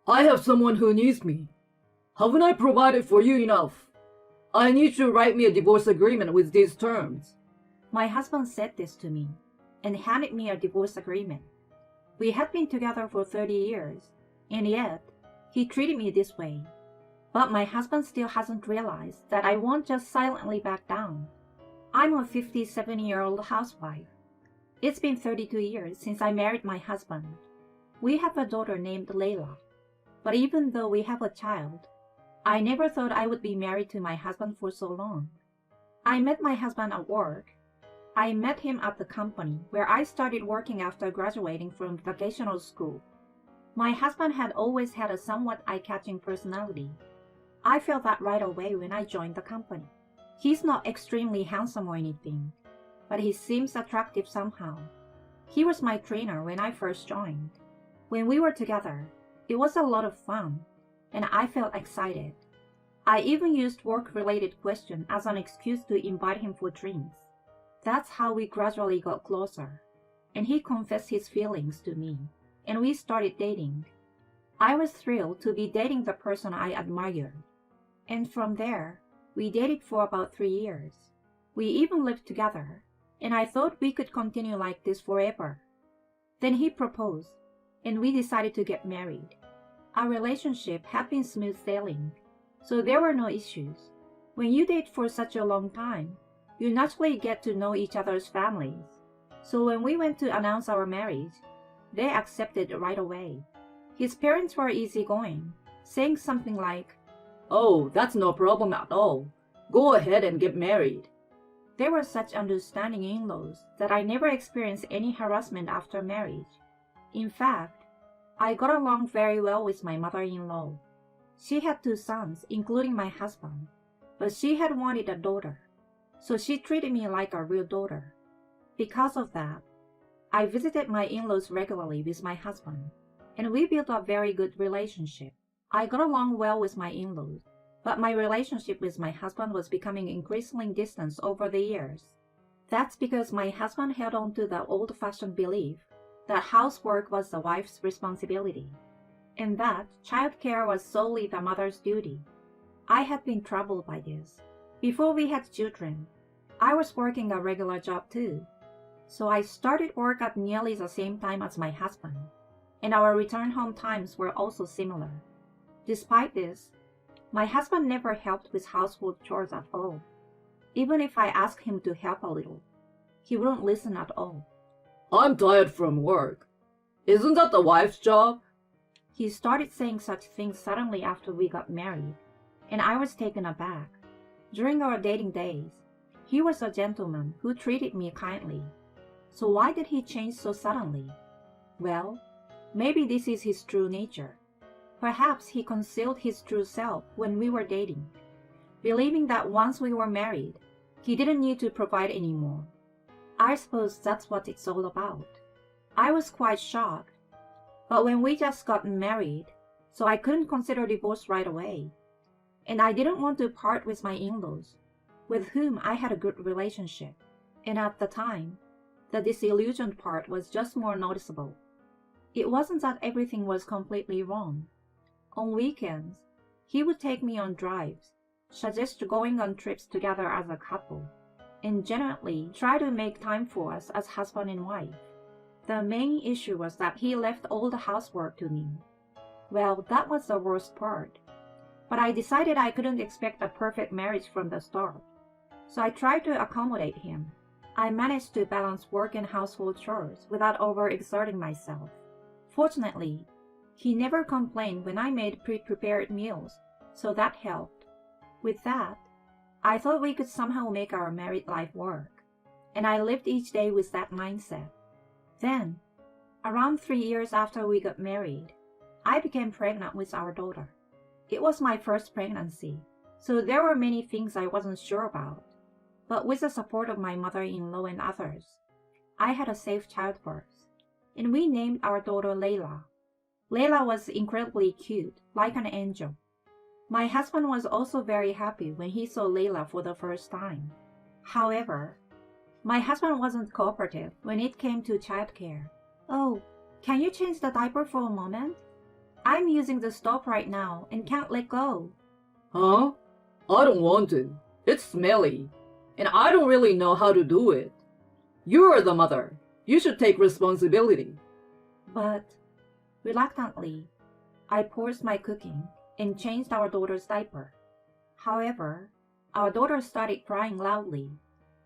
I have someone who needs me. Haven't I provided for you enough? I need you to write me a divorce agreement with these terms. My husband said this to me and handed me a divorce agreement. We had been together for 30 years, and yet he treated me this way. But my husband still hasn't realized that I won't just silently back down. I'm a 57-year-old housewife. It's been 32 years since I married my husband. We have a daughter named Layla. But even though we have a child, I never thought I would be married to my husband for so long. I met my husband at work. I met him at the company where I started working after graduating from vocational school. My husband had always had a somewhat eye-catching personality. I felt that right away when I joined the company. He's not extremely handsome or anything, but he seems attractive somehow. He was my trainer when I first joined. When we were together, it was a lot of fun, and I felt excited. I even used work-related questions as an excuse to invite him for drinks. That's how we gradually got closer, and he confessed his feelings to me, and we started dating. I was thrilled to be dating the person I admired, and from there, we dated for about 3 years. We even lived together, and I thought we could continue like this forever. Then he proposed, and we decided to get married. Our relationship had been smooth sailing, so there were no issues. When you date for such a long time, you naturally get to know each other's families. So when we went to announce our marriage, they accepted right away. His parents were easygoing, saying something like, "Oh, that's no problem at all. Go ahead and get married." They were such understanding in-laws that I never experienced any harassment after marriage. In fact, I got along very well with my mother-in-law. She had 2 sons, including my husband, but she had wanted a daughter, so she treated me like a real daughter. Because of that, I visited my in-laws regularly with my husband, and we built a very good relationship. I got along well with my in-laws, but my relationship with my husband was becoming increasingly distant over the years. That's because my husband held on to the old-fashioned belief that housework was the wife's responsibility, and that childcare was solely the mother's duty. I had been troubled by this. Before we had children, I was working a regular job too, so I started work at nearly the same time as my husband, and our return home times were also similar. Despite this, my husband never helped with household chores at all. Even if I asked him to help a little, he wouldn't listen at all. "I'm tired from work. Isn't that the wife's job?" He started saying such things suddenly after we got married, and I was taken aback. During our dating days, he was a gentleman who treated me kindly. So why did he change so suddenly? Well, maybe this is his true nature. Perhaps he concealed his true self when we were dating, believing that once we were married, he didn't need to provide anymore. I suppose that's what it's all about. I was quite shocked, but when we just got married, so I couldn't consider divorce right away. And I didn't want to part with my in-laws, with whom I had a good relationship. And at the time, the disillusioned part was just more noticeable. It wasn't that everything was completely wrong. On weekends, he would take me on drives, suggest going on trips together as a couple, and genuinely try to make time for us as husband and wife. The main issue was that he left all the housework to me. Well, that was the worst part. But I decided I couldn't expect a perfect marriage from the start, so I tried to accommodate him. I managed to balance work and household chores without overexerting myself. Fortunately, he never complained when I made pre-prepared meals, so that helped. With that, I thought we could somehow make our married life work, and I lived each day with that mindset. Then, around 3 years after we got married, I became pregnant with our daughter. It was my first pregnancy, so there were many things I wasn't sure about. But with the support of my mother-in-law and others, I had a safe childbirth, and we named our daughter Layla. Layla was incredibly cute, like an angel. My husband was also very happy when he saw Layla for the first time. However, my husband wasn't cooperative when it came to childcare. "Oh, can you change the diaper for a moment?" I'm using the stove right now and can't let go. Huh? I don't want to. It's smelly. And I don't really know how to do it. You're the mother. You should take responsibility. But, reluctantly, I paused my cooking and changed our daughter's diaper. However, our daughter started crying loudly,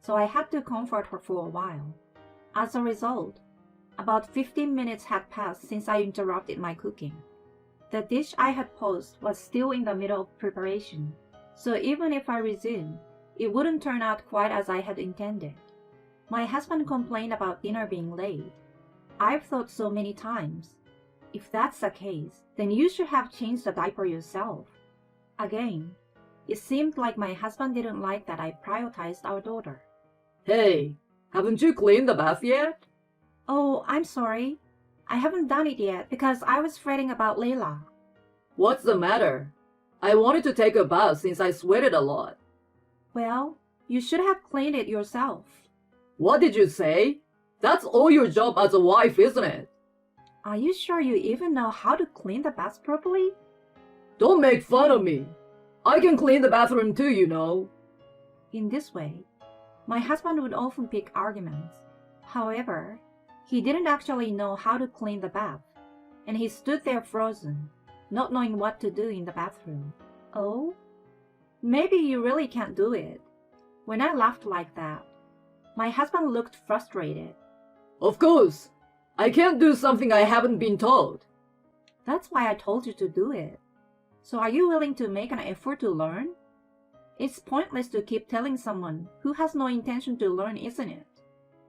so I had to comfort her for a while. As a result, about 15 minutes had passed since I interrupted my cooking. The dish I had paused was still in the middle of preparation, so even if I resumed, it wouldn't turn out quite as I had intended. My husband complained about dinner being late. I've thought so many times, if that's the case, then you should have changed the diaper yourself. Again, it seemed like my husband didn't like that I prioritized our daughter. Hey, haven't you cleaned the bath yet? Oh, I'm sorry. I haven't done it yet because I was fretting about Layla. What's the matter? I wanted to take a bath since I sweated a lot. Well, you should have cleaned it yourself. What did you say? That's all your job as a wife, isn't it? Are you sure you even know how to clean the bath properly? Don't make fun of me. I can clean the bathroom too, you know. In this way, my husband would often pick arguments. However, he didn't actually know how to clean the bath, and he stood there frozen, not knowing what to do in the bathroom. Oh? Maybe you really can't do it. When I laughed like that, my husband looked frustrated. Of course. I can't do something I haven't been told. That's why I told you to do it. So are you willing to make an effort to learn? It's pointless to keep telling someone who has no intention to learn, isn't it?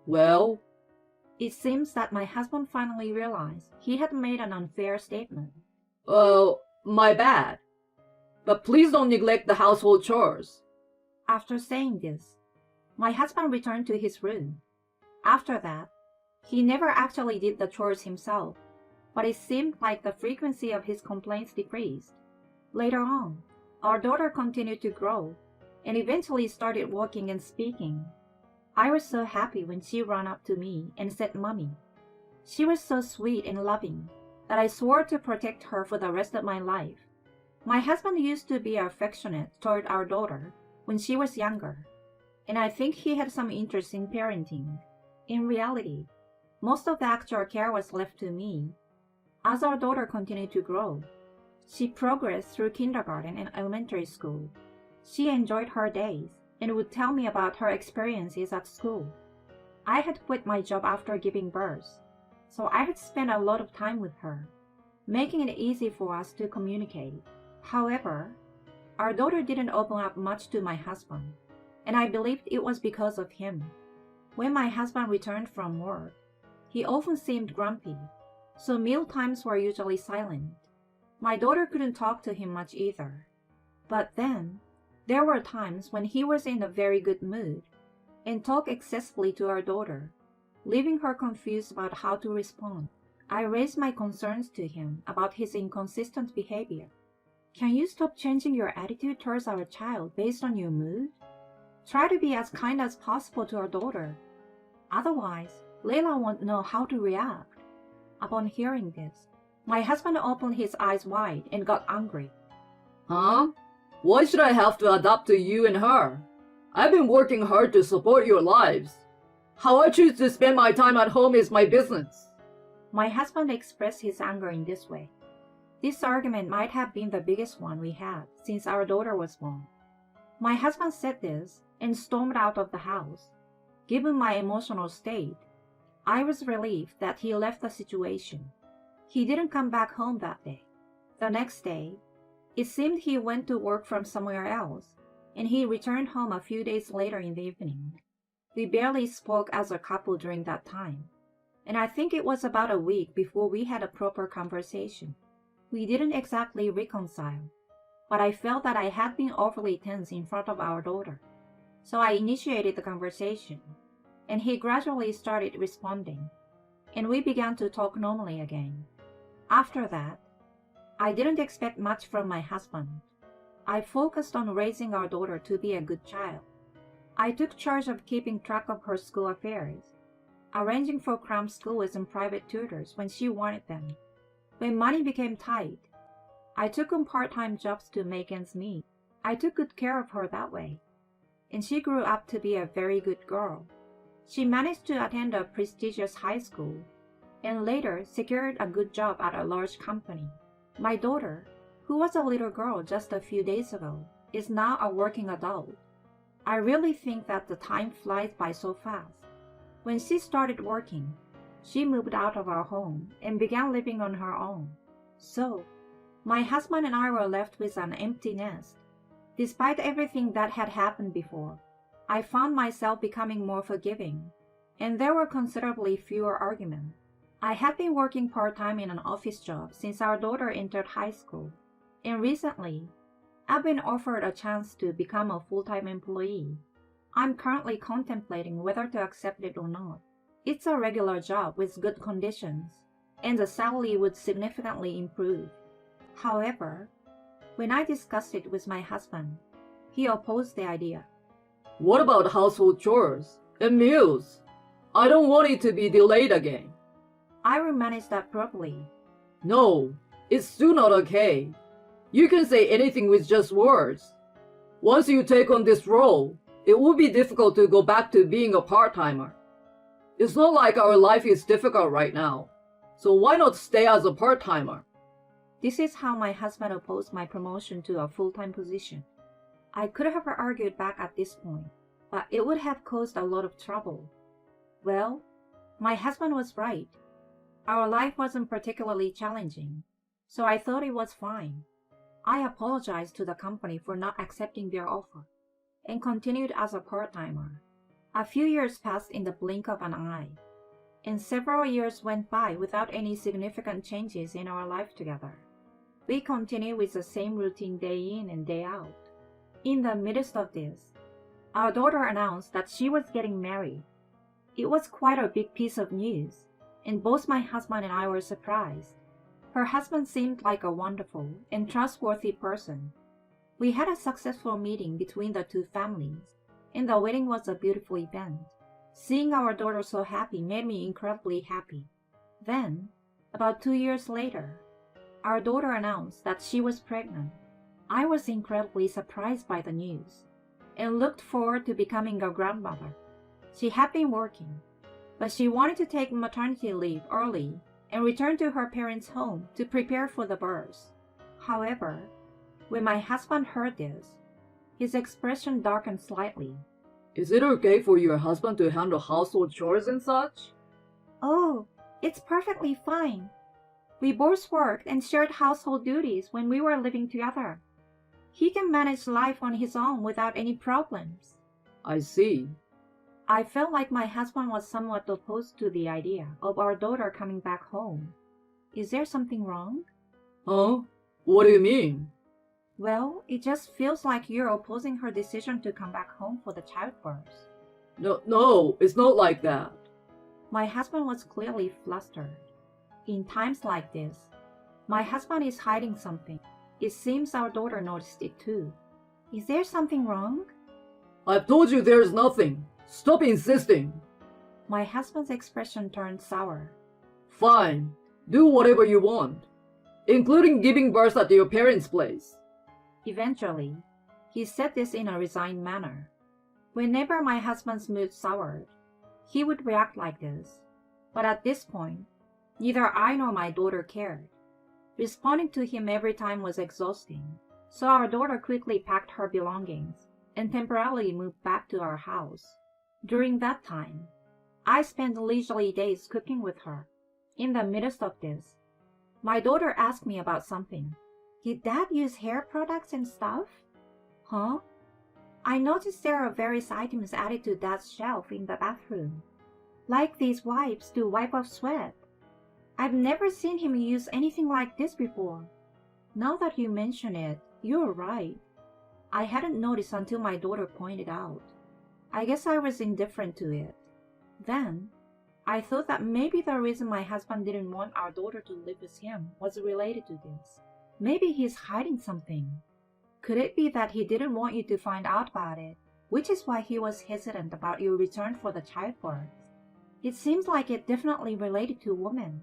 Well, it seems that my husband finally realized he had made an unfair statement. my bad. But please don't neglect the household chores. After saying this, my husband returned to his room. After that, he never actually did the chores himself, but it seemed like the frequency of his complaints decreased. Later on, our daughter continued to grow and eventually started walking and speaking. I was so happy when she ran up to me and said, "Mommy." She was so sweet and loving that I swore to protect her for the rest of my life. My husband used to be affectionate toward our daughter when she was younger, and I think he had some interest in parenting. In reality, most of the actual care was left to me. As our daughter continued to grow, she progressed through kindergarten and elementary school. She enjoyed her days and would tell me about her experiences at school. I had quit my job after giving birth, so I had spent a lot of time with her, making it easy for us to communicate. However, our daughter didn't open up much to my husband, and I believed it was because of him. When my husband returned from work, he often seemed grumpy, so meal times were usually silent. My daughter couldn't talk to him much either. But then, there were times when he was in a very good mood and talked excessively to our daughter, leaving her confused about how to respond. I raised my concerns to him about his inconsistent behavior. Can you stop changing your attitude towards our child based on your mood? Try to be as kind as possible to our daughter. Otherwise, Layla won't know how to react. Upon hearing this, my husband opened his eyes wide and got angry. Huh? Why should I have to adapt to you and her? I've been working hard to support your lives. How I choose to spend my time at home is my business. My husband expressed his anger in this way. This argument might have been the biggest one we had since our daughter was born. My husband said this and stormed out of the house. Given my emotional state, I was relieved that he left the situation. He didn't come back home that day. The next day, it seemed he went to work from somewhere else, and he returned home a few days later in the evening. We barely spoke as a couple during that time, and I think it was about a week before we had a proper conversation. We didn't exactly reconcile, but I felt that I had been overly tense in front of our daughter. So I initiated the conversation, and he gradually started responding, and we began to talk normally again. After that, I didn't expect much from my husband. I focused on raising our daughter to be a good child. I took charge of keeping track of her school affairs, arranging for cram schools and private tutors when she wanted them, When money became tight, I took on part-time jobs to make ends meet. I took good care of her that way, and she grew up to be a very good girl. She managed to attend a prestigious high school and later secured a good job at a large company. My daughter, who was a little girl just a few days ago, is now a working adult. I really think that the time flies by so fast. When she started working, she moved out of our home and began living on her own. So, my husband and I were left with an empty nest. Despite everything that had happened before, I found myself becoming more forgiving, and there were considerably fewer arguments. I had been working part-time in an office job since our daughter entered high school, and recently, I've been offered a chance to become a full-time employee. I'm currently contemplating whether to accept it or not. It's a regular job with good conditions, and the salary would significantly improve. However, when I discussed it with my husband, he opposed the idea. What about household chores and meals? I don't want it to be delayed again. I will manage that properly. No, it's still not okay. You can say anything with just words. Once you take on this role, it will be difficult to go back to being a part-timer. It's not like our life is difficult right now, so why not stay as a part-timer? This is how my husband opposed my promotion to a full-time position. I could have argued back at this point, but it would have caused a lot of trouble. Well, my husband was right. Our life wasn't particularly challenging, so I thought it was fine. I apologized to the company for not accepting their offer and continued as a part-timer. A few years passed in the blink of an eye, and several years went by without any significant changes in our life together. We continued with the same routine day in and day out. In the midst of this, our daughter announced that she was getting married. It was quite a big piece of news, and both my husband and I were surprised. Her husband seemed like a wonderful and trustworthy person. We had a successful meeting between the two families, and the wedding was a beautiful event. Seeing our daughter so happy made me incredibly happy. Then, about 2 years later, our daughter announced that she was pregnant. I was incredibly surprised by the news and looked forward to becoming a grandmother. She had been working, but she wanted to take maternity leave early and return to her parents' home to prepare for the birth. However, when my husband heard this, his expression darkened slightly. Is it okay for your husband to handle household chores and such? Oh, it's perfectly fine. We both worked and shared household duties when we were living together. He can manage life on his own without any problems. I see. I felt like my husband was somewhat opposed to the idea of our daughter coming back home. Is there something wrong? Huh? What do you mean? Well, it just feels like you're opposing her decision to come back home for the childbirth. No, it's not like that. My husband was clearly flustered. In times like this, my husband is hiding something. It seems our daughter noticed it too. Is there something wrong? I've told you there's nothing. Stop insisting. My husband's expression turned sour. Fine. Do whatever you want, including giving birth at your parents' place. Eventually, he said this in a resigned manner. Whenever my husband's mood soured, he would react like this. But at this point, neither I nor my daughter cared. Responding to him every time was exhausting, so our daughter quickly packed her belongings and temporarily moved back to our house. During that time, I spent leisurely days cooking with her. In the midst of this, my daughter asked me about something. Did Dad use hair products and stuff? Huh? I noticed there are various items added to Dad's shelf in the bathroom, like these wipes to wipe off sweat. I've never seen him use anything like this before. Now that you mention it, you're right. I hadn't noticed until my daughter pointed out. I guess I was indifferent to it. Then, I thought that maybe the reason my husband didn't want our daughter to live with him was related to this. Maybe he's hiding something. Could it be that he didn't want you to find out about it, which is why he was hesitant about your return for the childbirth? It seems like it definitely related to women.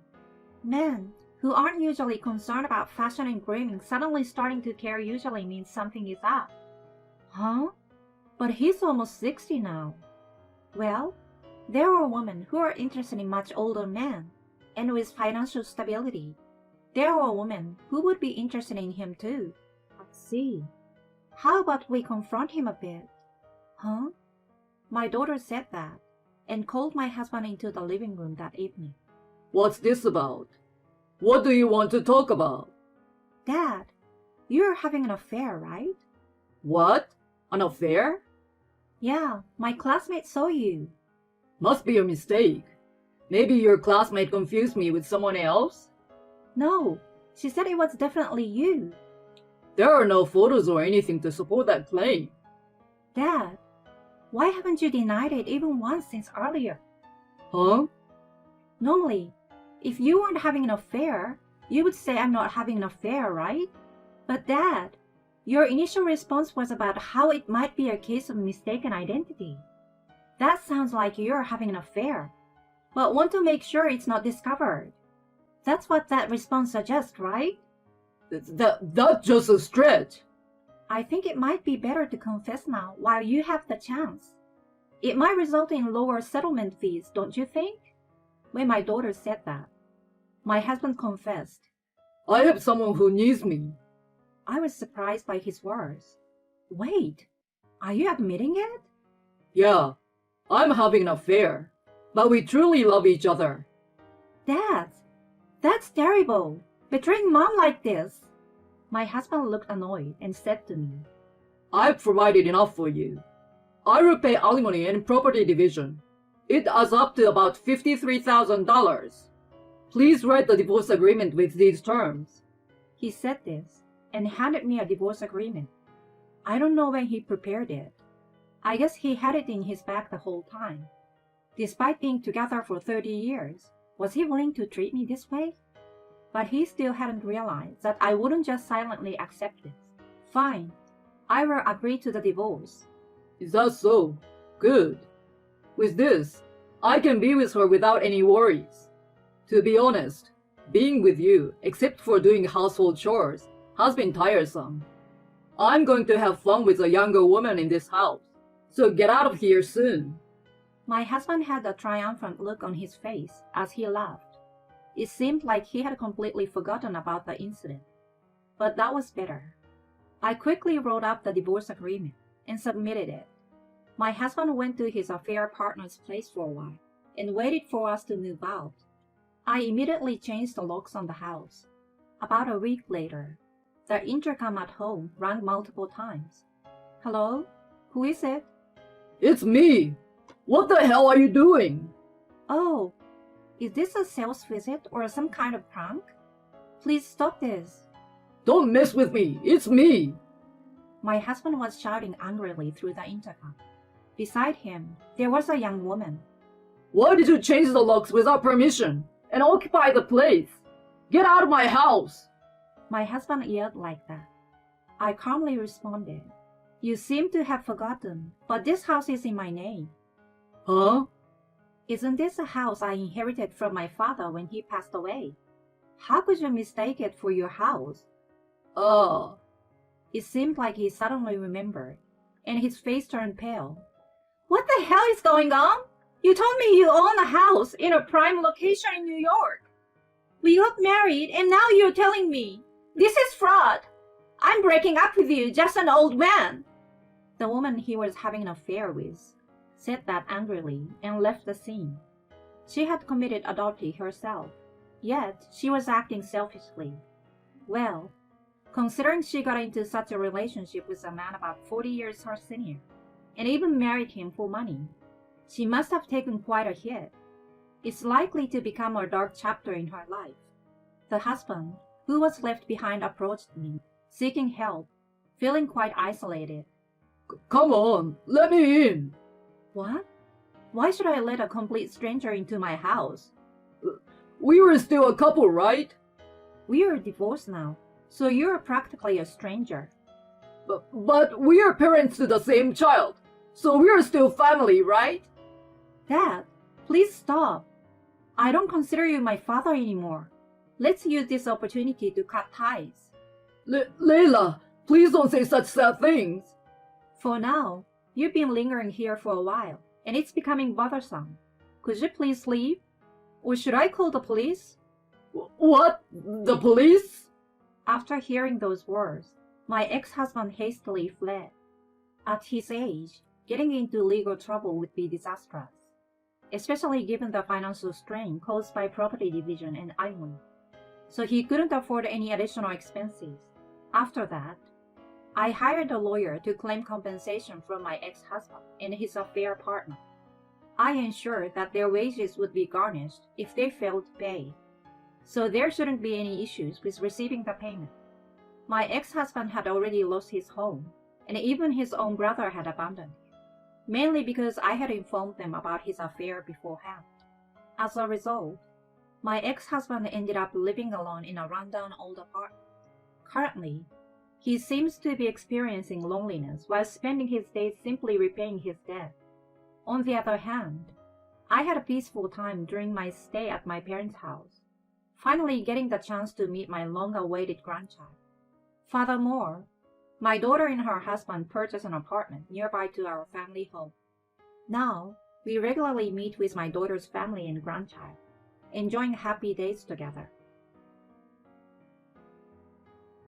Man, who aren't usually concerned about fashion and grooming suddenly starting to care usually means something is up. Huh? But he's almost 60 now. Well, there are women who are interested in much older men, and with financial stability. There are women who would be interested in him too. Let's see. How about we confront him a bit? Huh? My daughter said that, and called my husband into the living room that evening. What's this about? What do you want to talk about? Dad, you're having an affair, right? What? An affair? Yeah, my classmate saw you. Must be a mistake. Maybe your classmate confused me with someone else? No, she said it was definitely you. There are no photos or anything to support that claim. Dad, why haven't you denied it even once since earlier? Huh? Normally, if you weren't having an affair, you would say I'm not having an affair, right? But Dad, your initial response was about how it might be a case of mistaken identity. That sounds like you're having an affair, but want to make sure it's not discovered. That's what that response suggests, right? That's just a stretch. I think it might be better to confess now while you have the chance. It might result in lower settlement fees, don't you think? When my daughter said that, my husband confessed. I have someone who needs me. I was surprised by his words. Wait, are you admitting it? Yeah, I'm having an affair, but we truly love each other. Dad, that's terrible. Betraying mom like this. My husband looked annoyed and said to me, I've provided enough for you. I will pay alimony and property division. It adds up to about $53,000. Please write the divorce agreement with these terms. He said this and handed me a divorce agreement. I don't know when he prepared it. I guess he had it in his bag the whole time. Despite being together for 30 years, was he willing to treat me this way? But he still hadn't realized that I wouldn't just silently accept it. Fine, I will agree to the divorce. Is that so? Good. With this, I can be with her without any worries. To be honest, being with you, except for doing household chores, has been tiresome. I'm going to have fun with a younger woman in this house, so get out of here soon. My husband had a triumphant look on his face as he laughed. It seemed like he had completely forgotten about the incident. But that was better. I quickly wrote up the divorce agreement and submitted it. My husband went to his affair partner's place for a while and waited for us to move out. I immediately changed the locks on the house. About a week later, the intercom at home rang multiple times. Hello? Who is it? It's me! What the hell are you doing? Oh, is this a sales visit or some kind of prank? Please stop this. Don't mess with me! It's me! My husband was shouting angrily through the intercom. Beside him, there was a young woman. Why did you change the locks without permission and occupy the place? Get out of my house! My husband yelled like that. I calmly responded, You seem to have forgotten, but this house is in my name. Huh? Isn't this a house I inherited from my father when he passed away? How could you mistake it for your house? It seemed like he suddenly remembered, and his face turned pale. What the hell is going on? You told me you own a house in a prime location in New York. We got married and now you're telling me. This is fraud. I'm breaking up with you, just an old man. The woman he was having an affair with said that angrily and left the scene. She had committed adultery herself, yet she was acting selfishly. Well, considering she got into such a relationship with a man about 40 years her senior, and even married him for money, she must have taken quite a hit. It's likely to become a dark chapter in her life. The husband, who was left behind, approached me, seeking help, feeling quite isolated. Come on, let me in. What? Why should I let a complete stranger into my house? We were still a couple, right? We are divorced now, so you're practically a stranger. But we are parents to the same child, so we are still family, right? Dad, please stop. I don't consider you my father anymore. Let's use this opportunity to cut ties. Layla, please don't say such sad things. For now, you've been lingering here for a while, and it's becoming bothersome. Could you please leave? Or should I call the police? What? The police? After hearing those words, my ex-husband hastily fled. At his age, getting into legal trouble would be disastrous, especially given the financial strain caused by property division and IWIN. So he couldn't afford any additional expenses. After that, I hired a lawyer to claim compensation from my ex-husband and his affair partner. I ensured that their wages would be garnished if they failed to pay, so there shouldn't be any issues with receiving the payment. My ex-husband had already lost his home, and even his own brother had abandoned him, mainly because I had informed them about his affair beforehand. As a result, my ex-husband ended up living alone in a rundown old apartment. Currently, he seems to be experiencing loneliness while spending his days simply repaying his debt. On the other hand, I had a peaceful time during my stay at my parents' house, finally getting the chance to meet my long-awaited grandchild. Furthermore, my daughter and her husband purchased an apartment nearby to our family home. Now, we regularly meet with my daughter's family and grandchild, enjoying happy days together.